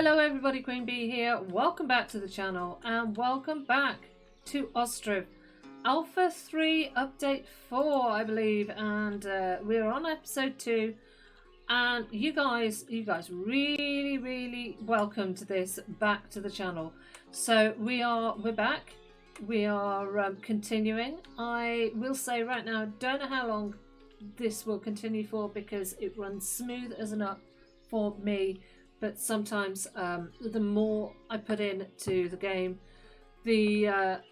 Hello everybody, Queen Bee here. Welcome back to the channel and welcome back to Ostriv Alpha 3 Update 4, I believe, and we're on episode 2, and you guys really welcomed this back to the channel. So we're back. We are continuing. I will say right now, I don't know how long this will continue for because it runs smooth as a nut for me. But sometimes the more I put into the game, the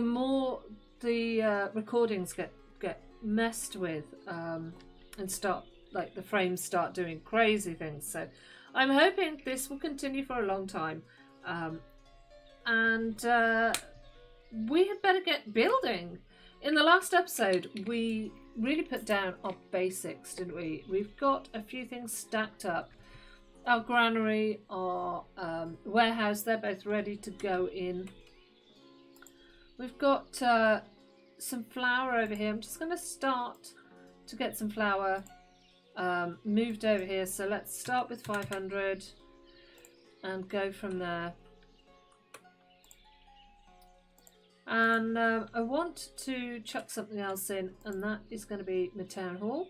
more the recordings get messed with and start, like, the frames start doing crazy things. So I'm hoping this will continue for a long time, and we had better get building. In the last episode, we really put down our basics, didn't we? We've got a few things stacked up. Our granary, our warehouse, they're both ready to go in. We've got some flour over here. I'm just going to start to get some flour moved over here. So let's start with 500 and go from there. And I want to chuck something else in, and that is going to be my town hall.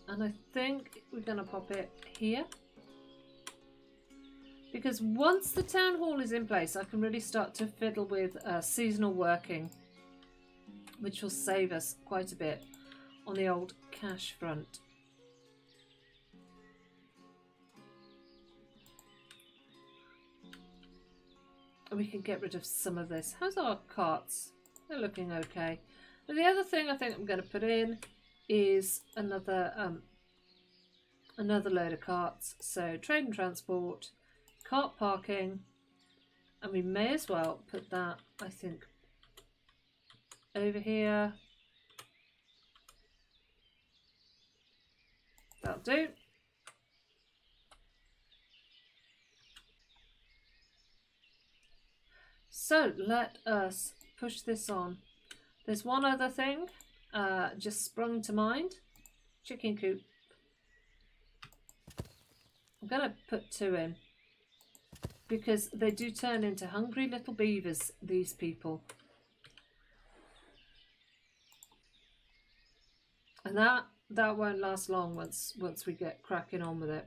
And I think we're going to pop it here, because once the town hall is in place, I can really start to fiddle with seasonal working, which will save us quite a bit on the old cash front. And we can get rid of some of this. How's our carts? They're looking okay. But the other thing I think I'm going to put in is another load of carts. So trade and transport, cart parking, and we may as well put that, I think, over here. That'll do. So let us push this on. There's one other thing just sprung to mind. Chicken coop. I'm going to put 2 in, because they do turn into hungry little beavers, these people. And that won't last long once we get cracking on with it.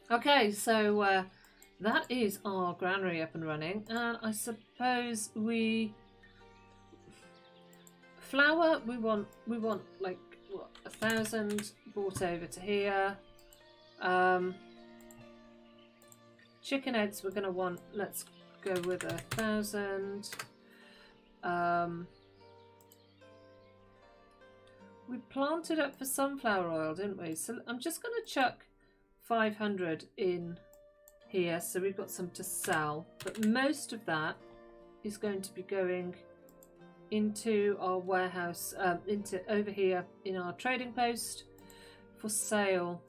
Okay, so that is our granary up and running, and I suppose flour, we want like, what, 1,000 brought over to here. Chicken eggs we're going to want, let's go with 1,000. We planted up for sunflower oil, didn't we? So I'm just going to chuck 500 in here, so we've got some to sell. But most of that is going to be going into our warehouse, into over here in our trading post for sale.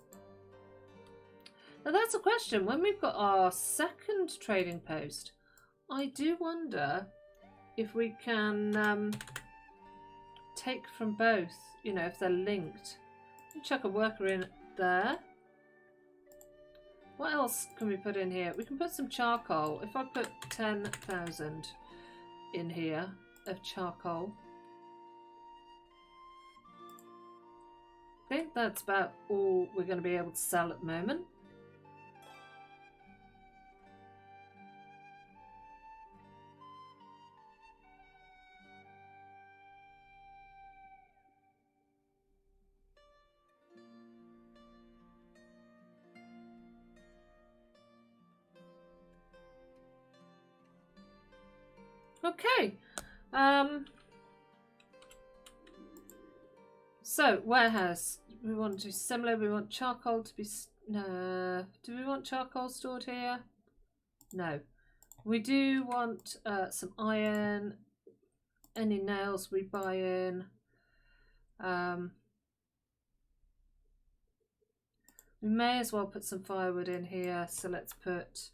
Now that's a question. When we've got our second trading post, I do wonder if we can take from both, you know, if they're linked. Chuck a worker in there. What else can we put in here? We can put some charcoal. If I put 10,000 in here of charcoal, I think that's about all we're going to be able to sell at the moment. Okay, so warehouse, we want to do similar. We want charcoal to be, no, do we want charcoal stored here? No. We do want some iron, any nails we buy in. We may as well put some firewood in here, so let's put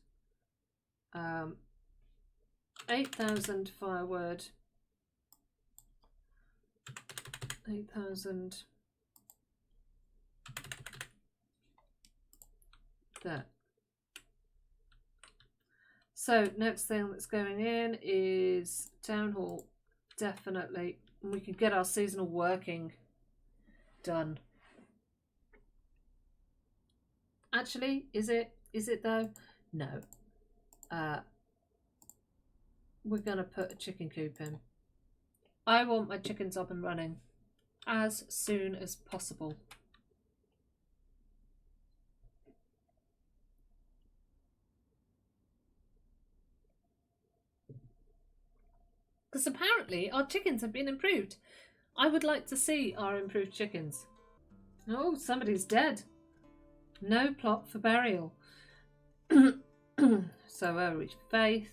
8,000 firewood, 8,000 There. So next thing that's going in is town hall. Definitely. And we can get our seasonal working done. Actually, is it though? No. We're gonna put a chicken coop in. I want my chickens up and running as soon as possible. Because apparently our chickens have been improved. I would like to see our improved chickens. Oh, somebody's dead. No plot for burial. So where are we? Faith.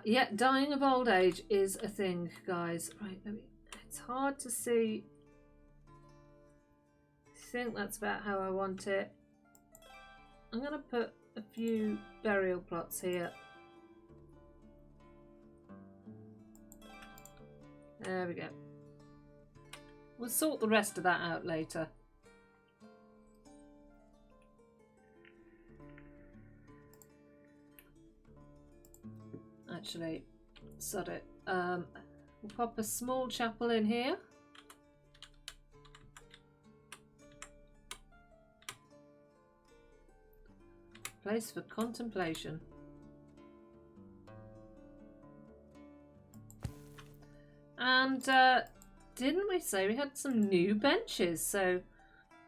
Yeah, dying of old age is a thing, guys. Right, it's hard to see. I think that's about how I want it. I'm going to put a few burial plots here. There we go. We'll sort the rest of that out later. Actually, sod it. We'll pop a small chapel in here. Place for contemplation. And didn't we say we had some new benches? So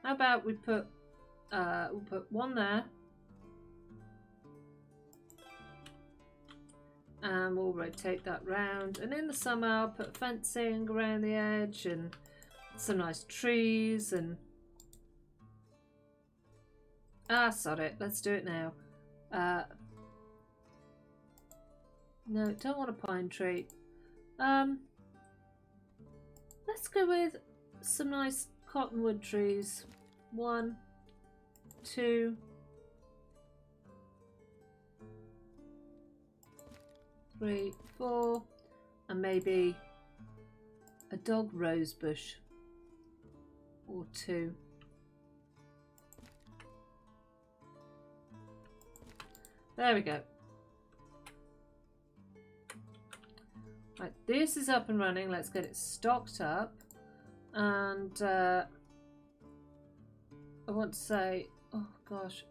how about we put we'll put one there. And we'll rotate that round. And in the summer I'll put fencing around the edge and some nice trees and... sod it. Let's do it now. No, don't want a pine tree. Let's go with some nice cottonwood trees. 1, 2... 3, 4, and maybe a dog rose bush or 2. There we go. Right, this is up and running. Let's get it stocked up. And I want to say, oh gosh,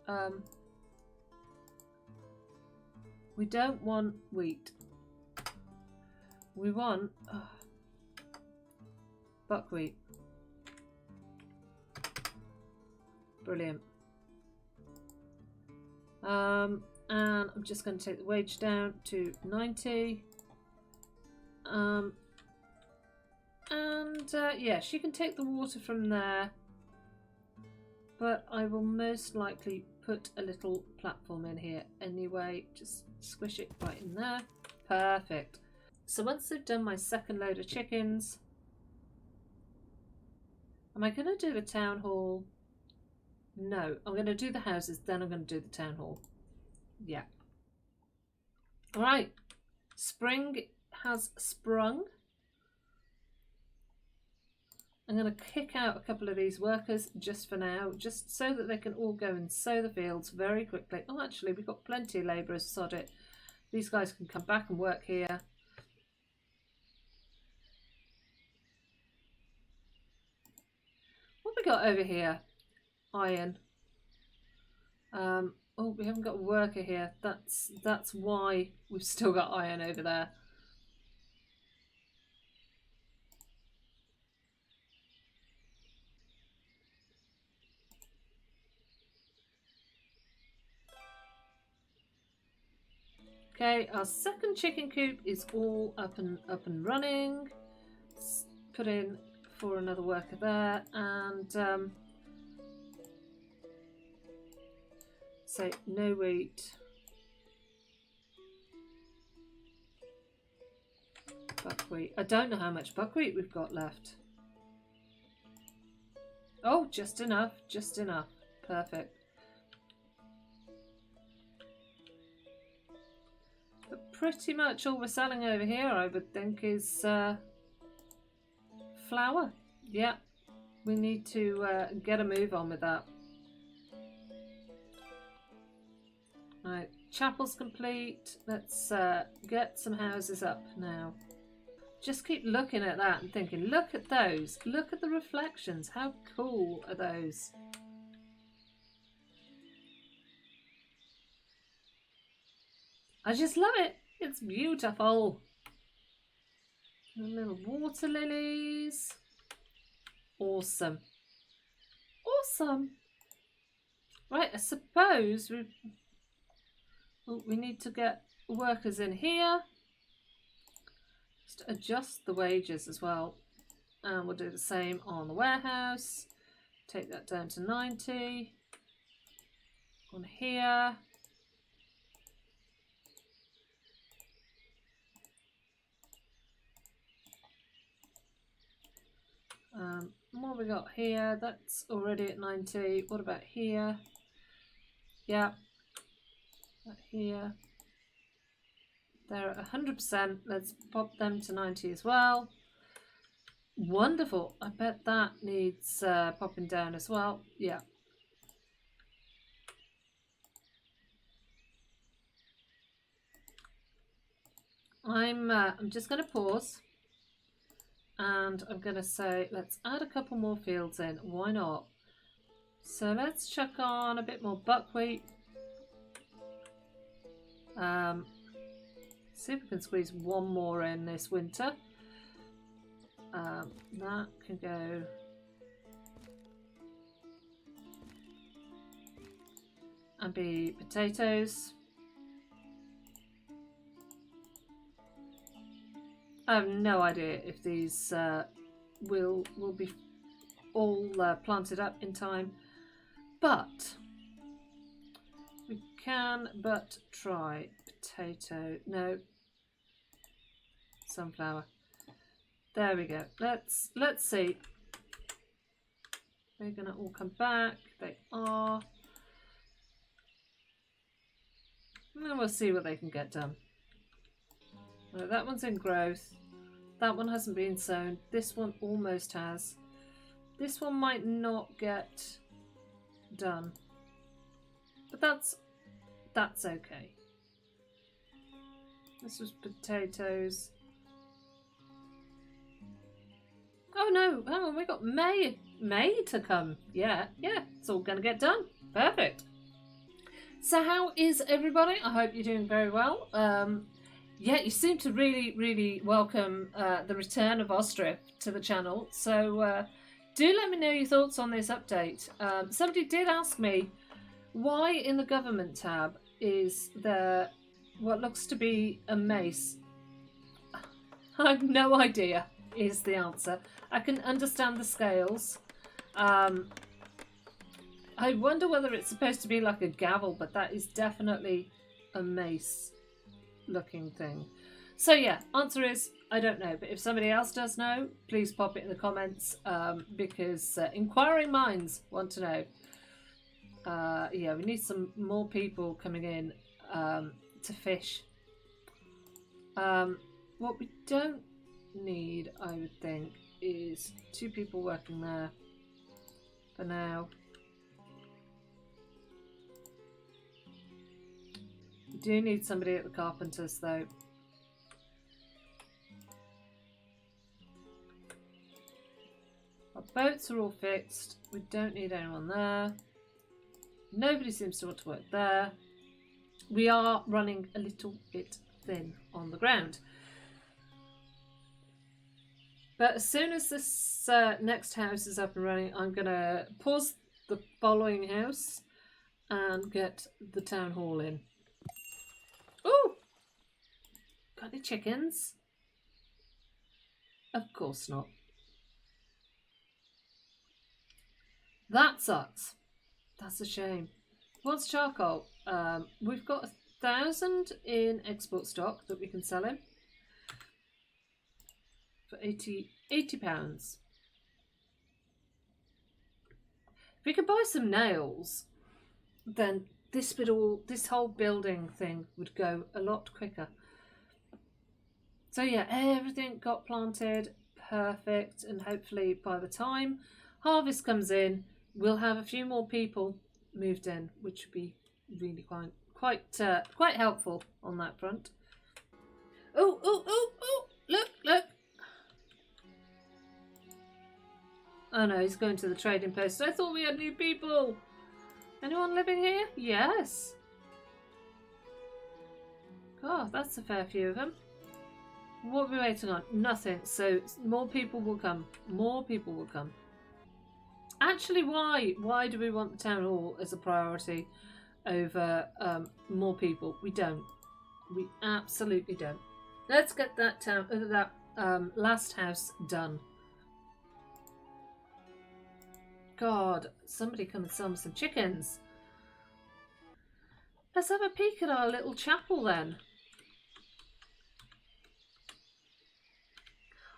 we don't want wheat. We want buckwheat. Brilliant. And I'm just going to take the wage down to 90. Yeah, she can take the water from there. But I will most likely put a little platform in here anyway. Just squish it right in there. Perfect. So once I've done my second load of chickens, am I going to do the town hall? No, I'm going to do the houses, then I'm going to do the town hall. Yeah. Alright. Spring has sprung. I'm going to kick out a couple of these workers just for now, just so that they can all go and sow the fields very quickly. Oh, actually, we've got plenty of labourers, sod it. These guys can come back and work here. What have we got over here? Iron. Oh, we haven't got a worker here. That's why we've still got iron over there. Okay, our second chicken coop is all up and running. Let's put in for another worker there, and say no wheat. Buckwheat. I don't know how much buckwheat we've got left. Oh, just enough, just enough. Perfect. But pretty much all we're selling over here, I would think, is flour. Yeah, we need to get a move on with that. Right, chapel's complete. Let's get some houses up now. Just keep looking at that and thinking, look at those. Look at the reflections. How cool are those? I just love it. It's beautiful. The little water lilies. Awesome. Awesome. Right, I suppose we need to get workers in here. Just adjust the wages as well. And we'll do the same on the warehouse. Take that down to 90. On here. What we got here? That's already at 90. What about here? Yeah. Here. They're at 100%. Let's pop them to 90 as well. Wonderful. I bet that needs popping down as well. Yeah. I'm just going to pause. And I'm going to say, let's add a couple more fields in. Why not? So let's chuck on a bit more buckwheat. See if we can squeeze one more in this winter. That can go. And be potatoes. I have no idea if these will be all planted up in time, but we can but try. Potato, no, sunflower. There we go. Let's see. They're gonna all come back. They are. And we'll see what they can get done. Well, that one's in growth. That one hasn't been sown. This one almost has. This one might not get done. But that's okay. This was potatoes. Oh no, hang on, we got May to come. Yeah, it's all gonna get done. Perfect. So how is everybody? I hope you're doing very well. Yeah, you seem to really welcome the return of Ostriv to the channel. So do let me know your thoughts on this update. Somebody did ask me why in the government tab is there what looks to be a mace. I have no idea is the answer. I can understand the scales. I wonder whether it's supposed to be like a gavel, but that is definitely a mace looking thing. So yeah, answer is I don't know, but if somebody else does know, please pop it in the comments, because inquiring minds want to know. Yeah, we need some more people coming in to fish. What we don't need, I would think, is 2 people working there for now. We do need somebody at the carpenters though. Our boats are all fixed. We don't need anyone there. Nobody seems to want to work there. We are running a little bit thin on the ground. But as soon as this next house is up and running, I'm going to pause the following house and get the town hall in. Oh! Got any chickens? Of course not. That sucks. That's a shame. What's charcoal? We've got 1,000 in export stock that we can sell him for 80 pounds. If we could buy some nails, then this whole building thing would go a lot quicker. So yeah, everything got planted, perfect, and hopefully by the time harvest comes in, we'll have a few more people moved in, which would be really quite helpful on that front. Oh, oh, oh, oh! Look, look! Oh no, he's going to the trading post. I thought we had new people. Anyone living here? Yes. God, that's a fair few of them. What are we waiting on? Nothing. So more people will come. More people will come. Actually, why? Why do we want the town hall as a priority over more people? We don't. We absolutely don't. Let's get that last house done. God, somebody come and sell me some chickens. Let's have a peek at our little chapel then.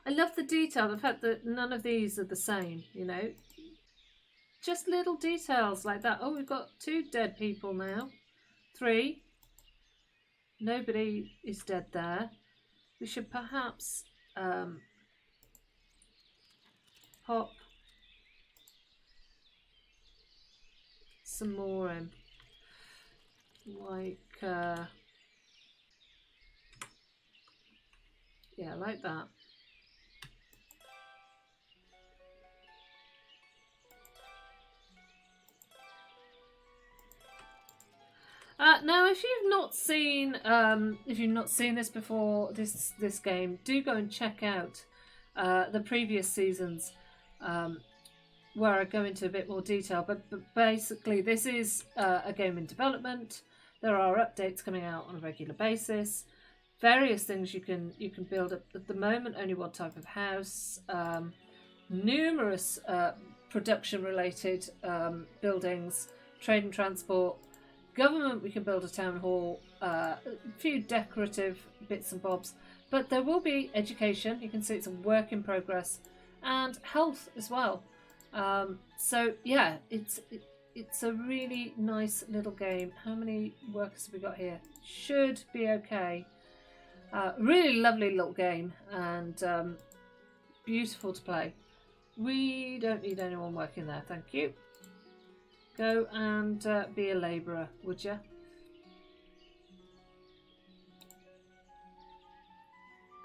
I love the detail, the fact that none of these are the same, you know. Just little details like that. Oh, we've got 2 dead people now. 3. Nobody is dead there. We should perhaps pop some more in. Like, yeah, like that. Now, if you've not seen this before, this game, do go and check out the previous seasons, where I go into a bit more detail. But basically, this is a game in development. There are updates coming out on a regular basis. Various things you can build at the moment. Only one type of house. Numerous production-related buildings, trade and transport. Government, we can build a town hall, a few decorative bits and bobs, but there will be education. You can see it's a work in progress, and health as well. So yeah, it's a really nice little game. How many workers have we got here? Should be okay. Really lovely little game, and beautiful to play. We don't need anyone working there, thank you. Go and be a labourer, would you?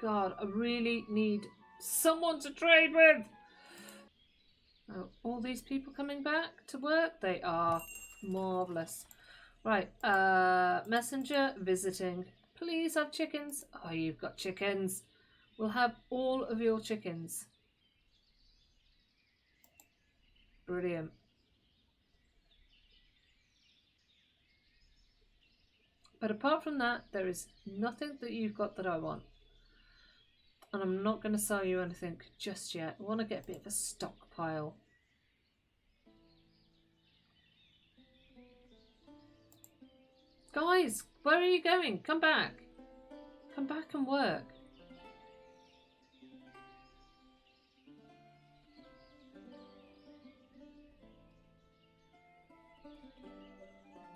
God, I really need someone to trade with. Oh, all these people coming back to work? They are marvellous. Right, messenger visiting. Please have chickens. Oh, you've got chickens. We'll have all of your chickens. Brilliant. But apart from that, there is nothing that you've got that I want. And I'm not going to sell you anything just yet. I want to get a bit of a stockpile. Guys, where are you going? Come back. Come back and work.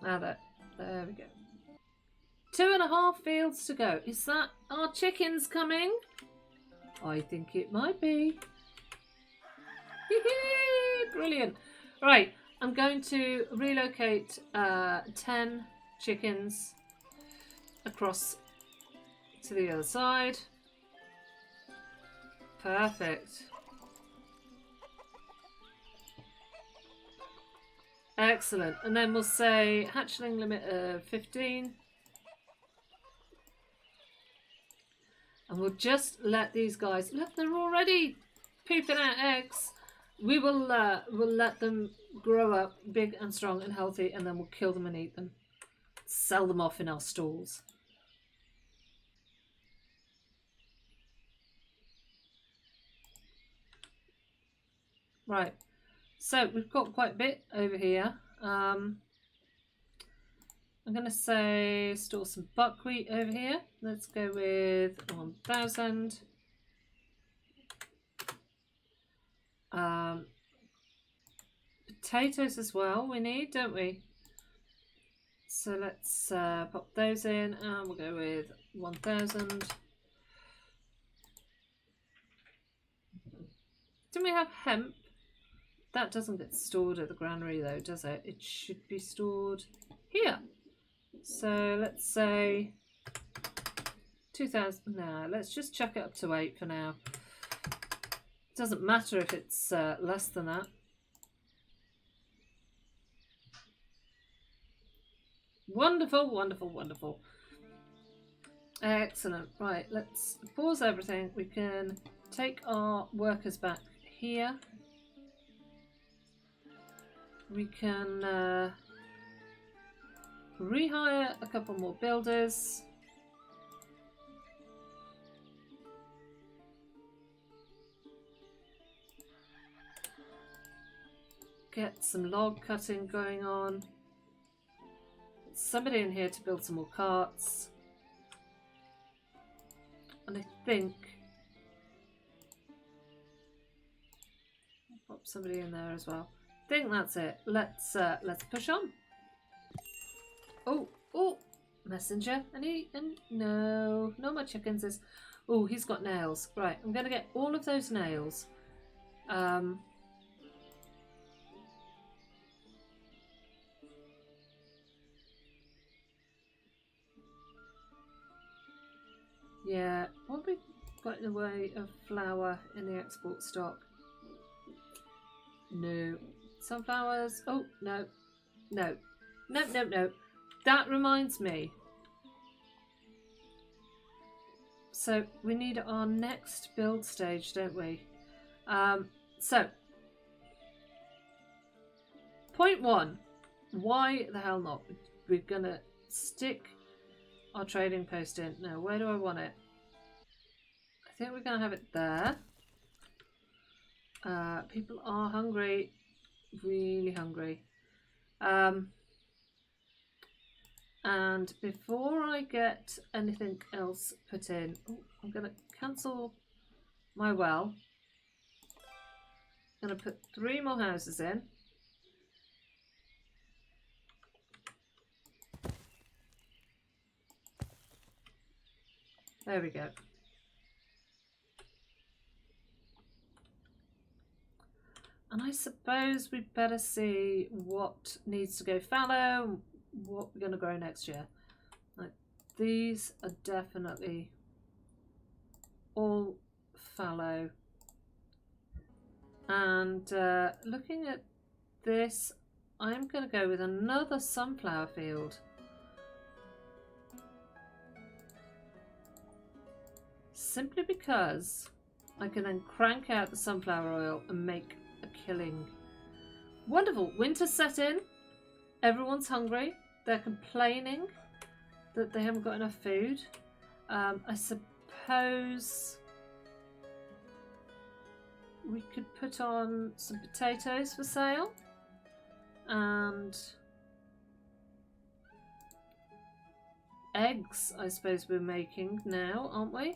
Now there we go. 2.5 fields to go. Is that our chickens coming? I think it might be. Brilliant. Right, I'm going to relocate 10 chickens across to the other side. Perfect. Excellent. And then we'll say hatchling limit of 15. And we'll just let these guys, look, they're already pooping out eggs. We will we'll let them grow up big and strong and healthy, and then we'll kill them and eat them. Sell them off in our stalls. Right, so we've got quite a bit over here. I'm going to say store some buckwheat over here. Let's go with 1,000. Potatoes as well we need, don't we? So let's pop those in, and we'll go with 1,000. Don't we have hemp? That doesn't get stored at the granary though, does it? It should be stored here. So let's say 2,000. No, let's just chuck it up to 8 for now. Doesn't matter if it's less than that. Wonderful, wonderful, wonderful. Excellent. Right, let's pause everything. We can take our workers back here. We can rehire a couple more builders. Get some log cutting going on. Somebody in here to build some more carts. And I think I'll pop somebody in there as well. I think that's it. Let's push on. Oh, messenger. No, no more chickens. Oh, he's got nails. Right, I'm gonna get all of those nails. Yeah, what have we got in the way of flour in the export stock? No. Sunflowers. Oh, no. No. No, no, no. That reminds me. So we need our next build stage, don't we? So, point 1. Why the hell not? We're going to stick our trading post in. No, where do I want it? I think we're going to have it there. People are hungry. Really hungry. And before I get anything else put in, I'm going to cancel my well. I'm going to put 3 more houses in. There we go. And I suppose we better see what needs to go fallow, what we're going to grow next year. Like, these are definitely all fallow. And looking at this, I'm going to go with another sunflower field. Simply because I can then crank out the sunflower oil and make a killing. Wonderful. Winter's set in. Everyone's hungry. They're complaining that they haven't got enough food. I suppose we could put on some potatoes for sale. And eggs, I suppose we're making now, aren't we?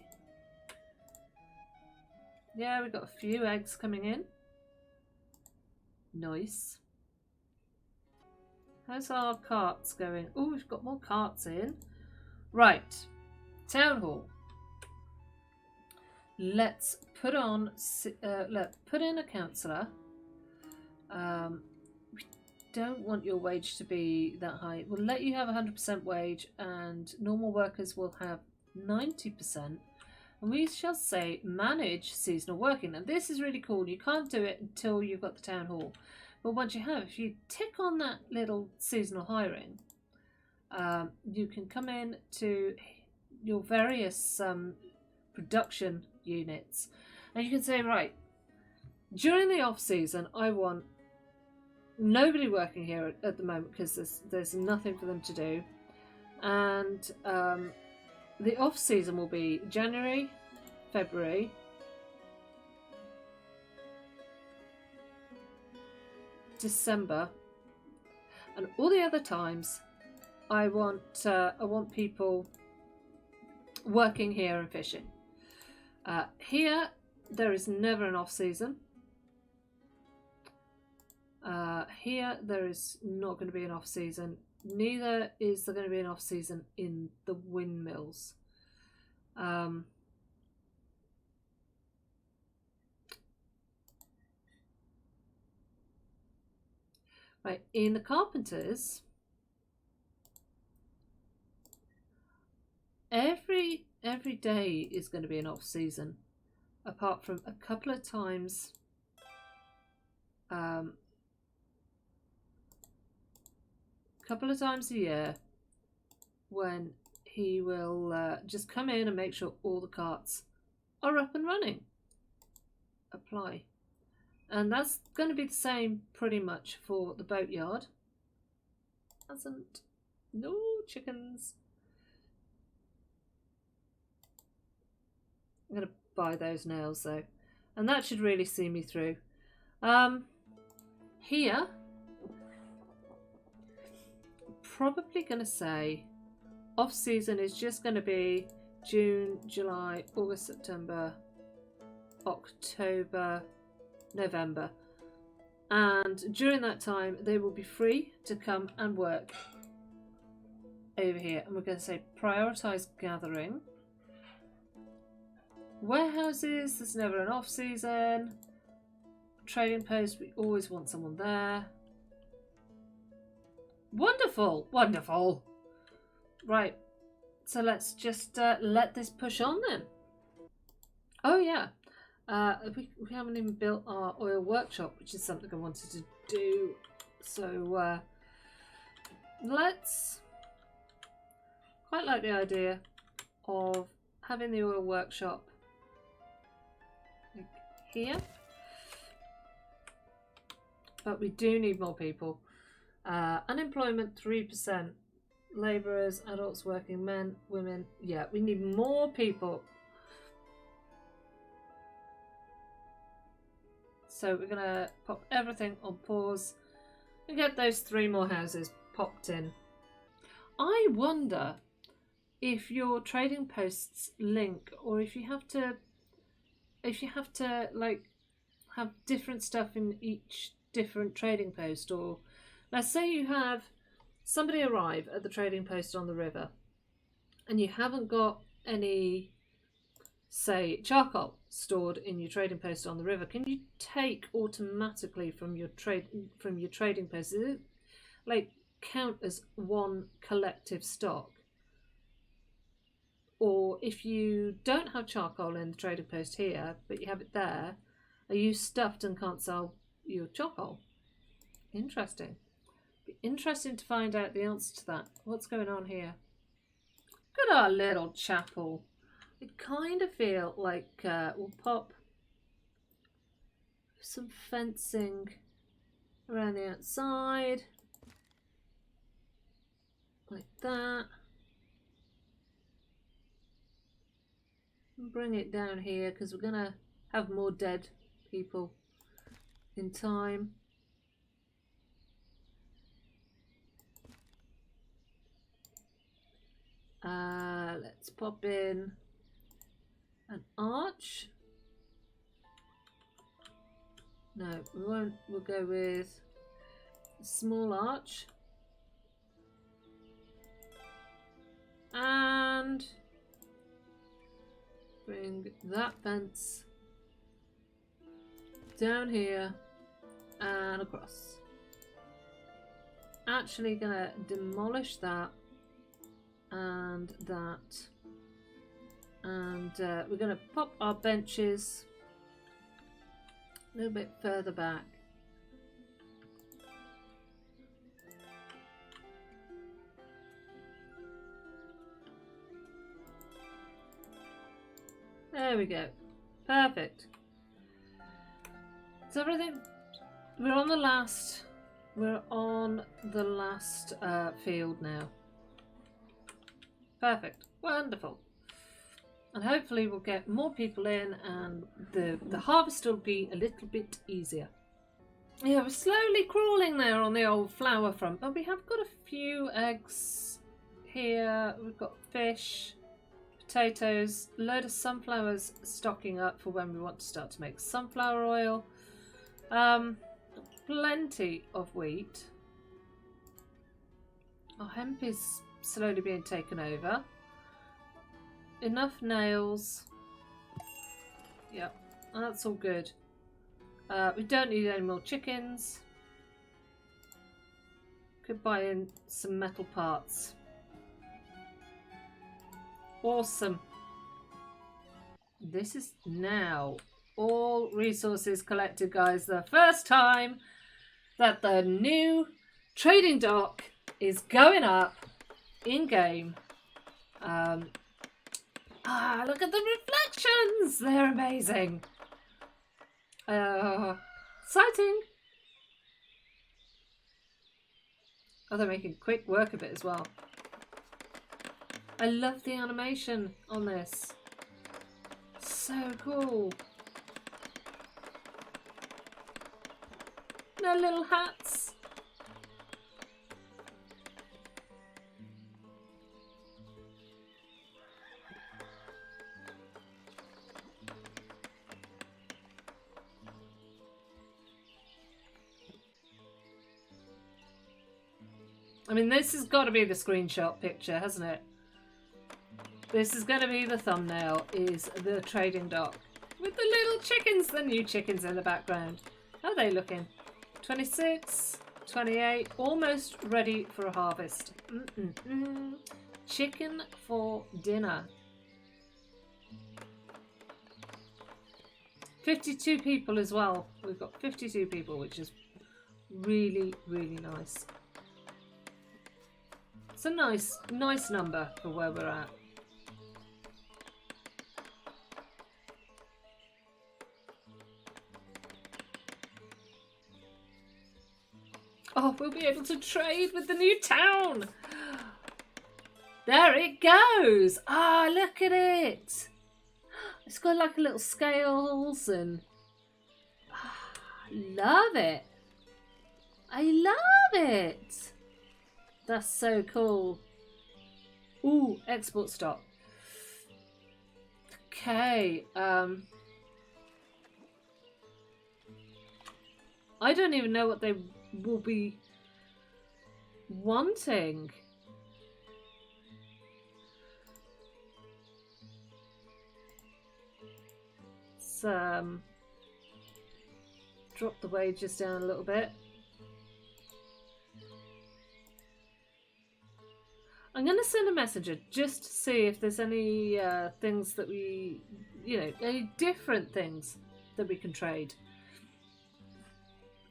Yeah, we've got a few eggs coming in. Nice. How's our carts going? Oh, we've got more carts in. Right. Town hall. Let's put on. Put in a councillor. We don't want your wage to be that high. We'll let you have 100% wage, and normal workers will have 90%. And we shall say manage seasonal working. Now this is really cool. You can't do it until you've got the town hall. But once you have, if you tick on that little seasonal hiring, you can come in to your various production units. And you can say, right, during the off season, I want nobody working here at the moment because there's nothing for them to do. And the off season will be January, February, December, and all the other times I want people working here and fishing. Here there is never an off season. Here there is not going to be an off season. Neither is there going to be an off season in the windmills. Right, in the carpenters, every day is going to be an off season, apart from a couple of times. Couple of times a year when he will just come in and make sure all the carts are up and running. Apply. And that's going to be the same pretty much for the boatyard. No chickens. I'm going to buy those nails though. And that should really see me through. Here, probably going to say off season is just going to be June, July, August, September, October, November, and during that time they will be free to come and work over here. And we're going to say prioritize gathering. Warehouses, there's never an off season. Trading post, we always want someone there. Wonderful, wonderful. Right, so let's just let this push on then. Oh yeah, we haven't even built our oil workshop, which is something I wanted to do. So let's, quite like the idea of having the oil workshop like here. But we do need more people. Unemployment 3%. Labourers, adults working, men, women. Yeah, we need more people. So we're going to pop everything on pause and get those 3 more houses popped in. I wonder if your trading posts link, or if you have to like have different stuff in each different trading post. Or let's say you have somebody arrive at the trading post on the river and you haven't got any, say, charcoal stored in your trading post on the river. Can you take automatically from your trading post? Does it like count as one collective stock? Or if you don't have charcoal in the trading post here but you have it there, are you stuffed and can't sell your charcoal? Interesting. Be interesting to find out the answer to that. What's going on here? Look at our little chapel. I kind of feel like we'll pop some fencing around the outside like that. Bring it down here because we're gonna have more dead people in time. Let's pop in an arch. No, we won't. We'll go with a small arch. And bring that fence down here and across. Actually gonna demolish that and that, and we're gonna pop our benches a little bit further back. There we go. Perfect. So everything, we're on the last field now. Perfect. Wonderful. And hopefully we'll get more people in and the harvest will be a little bit easier. Yeah, we're slowly crawling there on the old flower front, but we have got a few eggs here. We've got fish, potatoes, a load of sunflowers stocking up for when we want to start to make sunflower oil. Plenty of wheat. Our hemp is slowly being taken over. Enough nails. Yep, that's all good. We don't need any more chickens. Could buy in some metal parts. Awesome. This is now all resources collected, guys. The first time that the new trading dock is going up in game. Look at the reflections. They're amazing. Exciting. Oh, they're making quick work of it as well. I love the animation on this. So cool. Their little hats. I mean, this has got to be the screenshot picture, hasn't it? This is going to be the thumbnail, is the trading dock. With the little chickens, the new chickens in the background. How are they looking? 26, 28, almost ready for a harvest. Chicken for dinner. 52 people as well. We've got 52 people, which is really, really nice. It's a nice number for where we're at. Oh, we'll be able to trade with the new town. There it goes. Ah, look at it. It's got like a little scales and love it. I love it. That's so cool. Ooh, export stock. Okay. I don't even know what they will be wanting. Drop the wages down a little bit. I'm going to send a messenger just to see if there's any things that we, any different things that we can trade.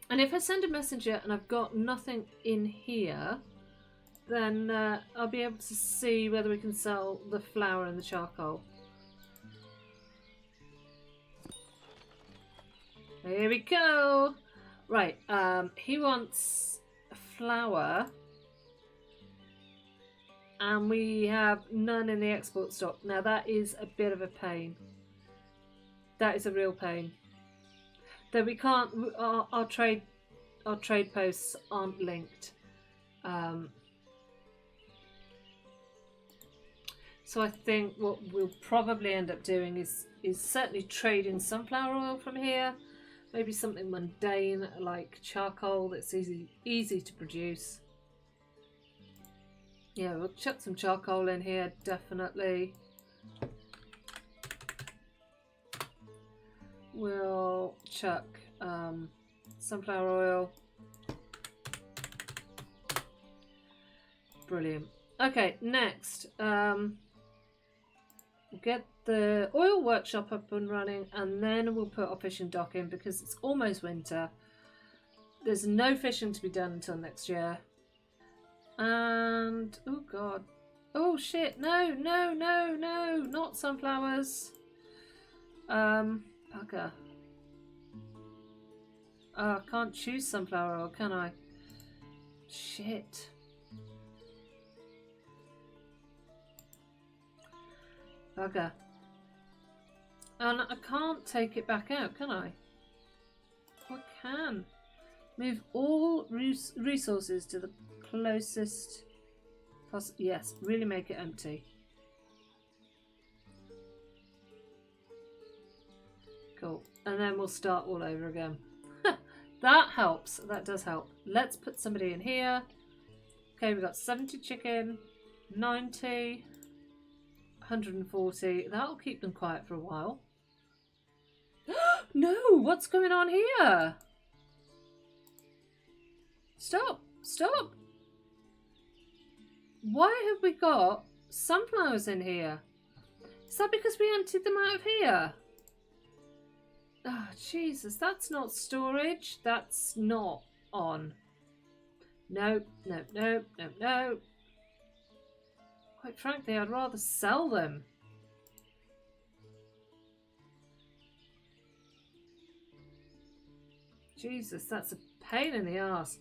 And if I send a messenger and I've got nothing in here, then I'll be able to see whether we can sell the flour and the charcoal. Here we go. Right, he wants flour. And we have none in the export stock. Now that is a bit of a pain. That is a real pain. Though we can't, our trade posts aren't linked. So I think what we'll probably end up doing is certainly trading sunflower oil from here. Maybe something mundane like charcoal that's easy to produce. Yeah, we'll chuck some charcoal in here, definitely. We'll chuck sunflower oil. Brilliant. Okay, next. We'll get the oil workshop up and running, and then we'll put our fishing dock in because it's almost winter. There's no fishing to be done until next year. And oh god, oh shit, no, not sunflowers. Bugger. Oh, I can't choose sunflower oil, can I? Shit. Bugger. And I can't take it back out, can I? I can. Move all resources to the closest. Yes, really make it empty. Cool. And then we'll start all over again. That helps. That does help. Let's put somebody in here. Okay, we've got 70 chicken, 90, 140. That'll keep them quiet for a while. No, what's going on here? Stop. Stop. Why have we got sunflowers in here? Is that because we emptied them out of here? Oh, Jesus, that's not storage. That's not on. No, no, no, no, no. Quite frankly, I'd rather sell them. Jesus, that's a pain in the ass.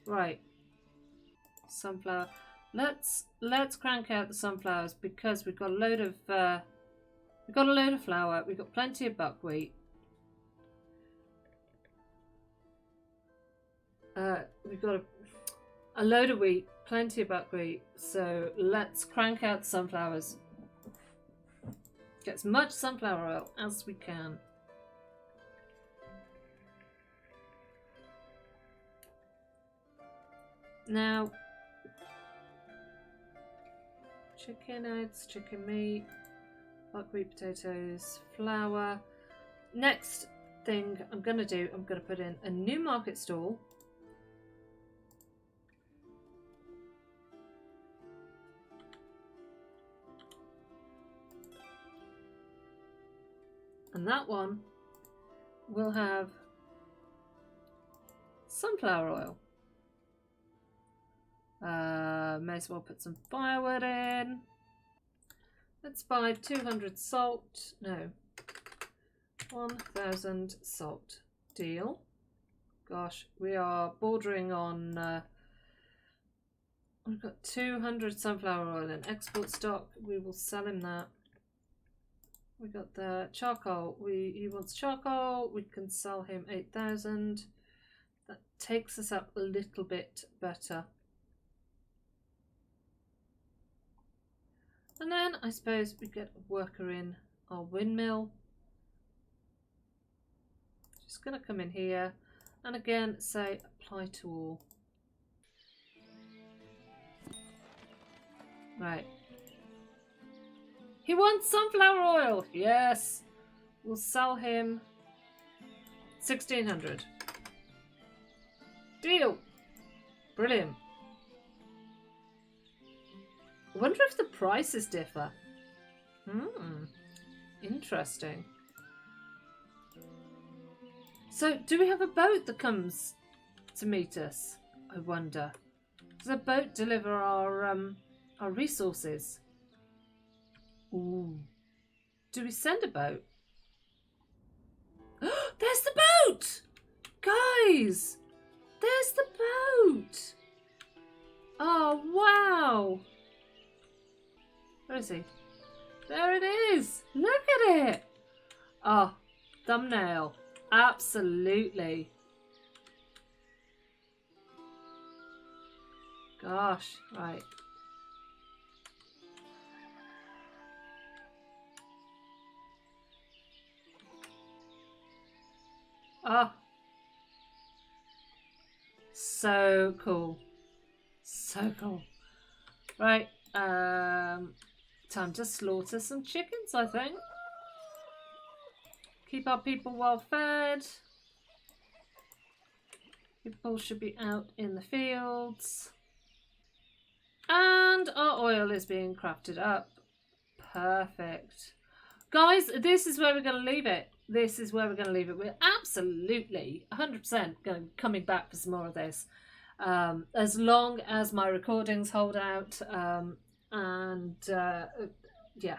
Right. Sunflower. Let's crank out the sunflowers because we've got a load of flour. We've got plenty of buckwheat. We've got a load of wheat, plenty of buckwheat. So let's crank out the sunflowers. Get as much sunflower oil as we can. Now, chicken eggs, chicken meat, buckwheat, potatoes, flour. Next thing I'm going to do, I'm going to put in a new market stall. And that one will have sunflower oil. May as well put some firewood in. Let's buy 200 salt. No, 1,000 salt. Deal. Gosh, we are bordering on. We've got 200 sunflower oil in export stock. We will sell him that. We got the charcoal. He wants charcoal. We can sell him 8,000. That takes us up a little bit better. And then I suppose we get a worker in our windmill. Just going to come in here and again say apply to all. Right. He wants sunflower oil. Yes. We'll sell him 1,600. Deal. Brilliant. I wonder if the prices differ. Interesting. So, do we have a boat that comes to meet us? I wonder. Does a boat deliver our resources? Ooh. Do we send a boat? There's the boat! Guys! There's the boat! Oh, wow! Where is he? There it is! Look at it! Oh, thumbnail. Absolutely. Gosh, right. Oh. So cool. So cool. Right, time to slaughter some chickens, I think. Keep our people well fed. People should be out in the fields. And our oil is being crafted up. Perfect. Guys, this is where we're going to leave it. This is where we're going to leave it. We're absolutely 100% coming back for some more of this. As long as my recordings hold out. Yeah.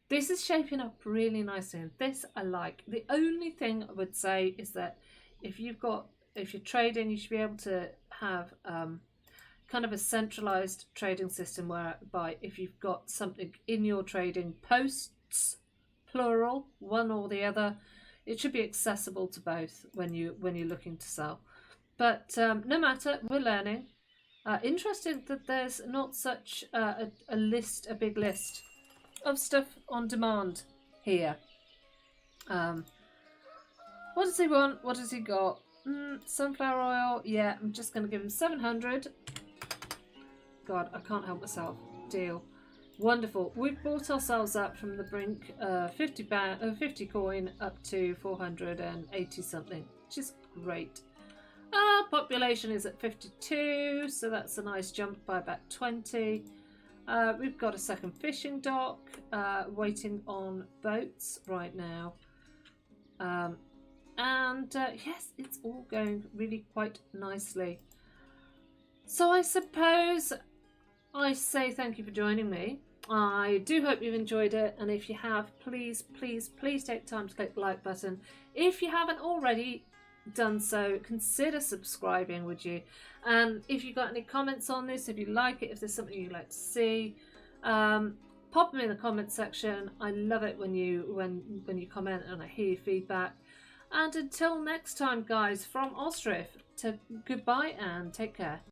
This is shaping up really nicely, and this I like. The only thing I would say is that if you're trading, you should be able to have kind of a centralized trading system whereby if you've got something in your trading posts, plural, one or the other, it should be accessible to both when you're looking to sell. But no matter, we're learning. Interesting that there's not such a big list of stuff on demand here. What does he want? What has he got? Sunflower oil. Yeah, I'm just going to give him 700. God, I can't help myself. Deal. Wonderful. We've bought ourselves up from the brink 50 coin up to 480 something, which is great. Our population is at 52, so that's a nice jump by about 20. We've got a second fishing dock, waiting on boats right now. Yes, it's all going really quite nicely. So I suppose I say thank you for joining me. I do hope you've enjoyed it, and if you have, please, please, please take time to click the like button. If you haven't already done so, consider subscribing, would you? And if you've got any comments on this, if you like it, if there's something you'd like to see, pop them in the comment section. I love it when you comment and I hear your feedback. And until next time, guys, from Ostriv, goodbye and take care.